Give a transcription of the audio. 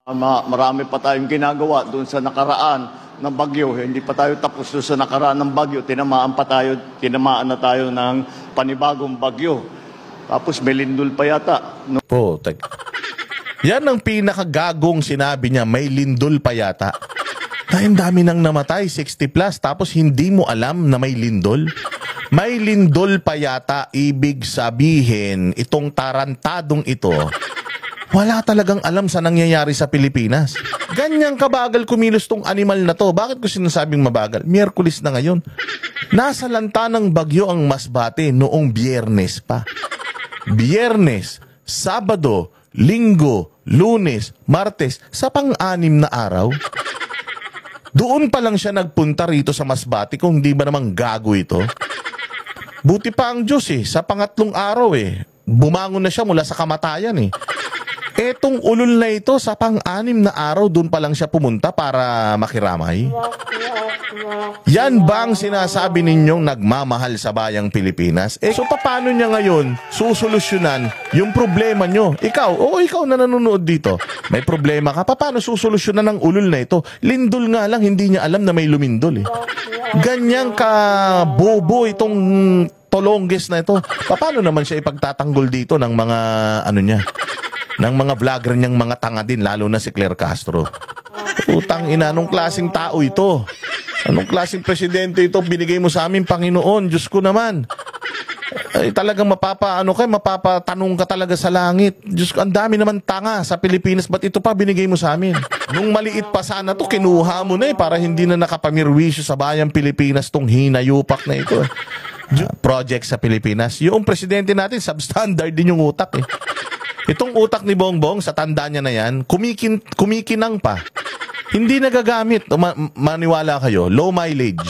Marami pa tayong ginagawa doon sa nakaraan ng bagyo. Hindi pa tayo tapos doon sa nakaraan ng bagyo. Tinamaan na tayo ng panibagong bagyo. Tapos may lindol pa yata. No? Yan ang pinakagagong sinabi niya, may lindol pa yata. Ang dami nang namatay, 60 plus, tapos hindi mo alam na may lindol? May lindol pa yata, ibig sabihin, itong tarantadong ito, wala talagang alam sa nangyayari sa Pilipinas. Ganyang kabagal kumilos tong animal na to. Bakit ko sinasabing mabagal? Miyerkules na ngayon. Nasa lanta ng bagyo ang Masbate noong Biyernes pa. Biyernes, Sabado, Linggo, Lunes, Martes, sa pang-anim na araw. Doon pa lang siya nagpunta rito sa Masbate kung hindi ba namang gago ito. Buti pa ang Diyos sa pangatlong araw bumangon na siya mula sa kamatayan Etong ulol na ito sa pang-anim na araw doon pa lang siya pumunta para makiramay. Yan ba ang sinasabi ninyong nagmamahal sa bayang Pilipinas? So paano niya ngayon susolusyonan yung problema nyo? Ikaw na nanonood dito, may problema ka, paano susolusyonan ng ulol na ito? Lindol nga lang, hindi niya alam na may lumindol Ganyang ka bobo itong tolongges na ito. Paano naman siya ipagtatanggol dito ng mga ng mga vlogger niyang mga tanga din, lalo na si Claire Castro. Utang ina, anong klaseng tao ito? Anong klaseng presidente ito binigay mo sa amin, Panginoon? Diyos ko naman. Ay, talagang mapapatanong ka talaga sa langit. Diyos ko, ang dami naman tanga sa Pilipinas, ba't ito pa binigay mo sa amin? Nung maliit pa sana to, kinuha mo na para hindi na nakapamirwisyo sa bayang Pilipinas tong hinayupak na ito. Project sa Pilipinas. Yung presidente natin, substandard din yung utak Itong utak ni Bongbong, sa tanda niya na yan, kumikinang pa. Hindi nagagamit. Maniwala kayo, low mileage.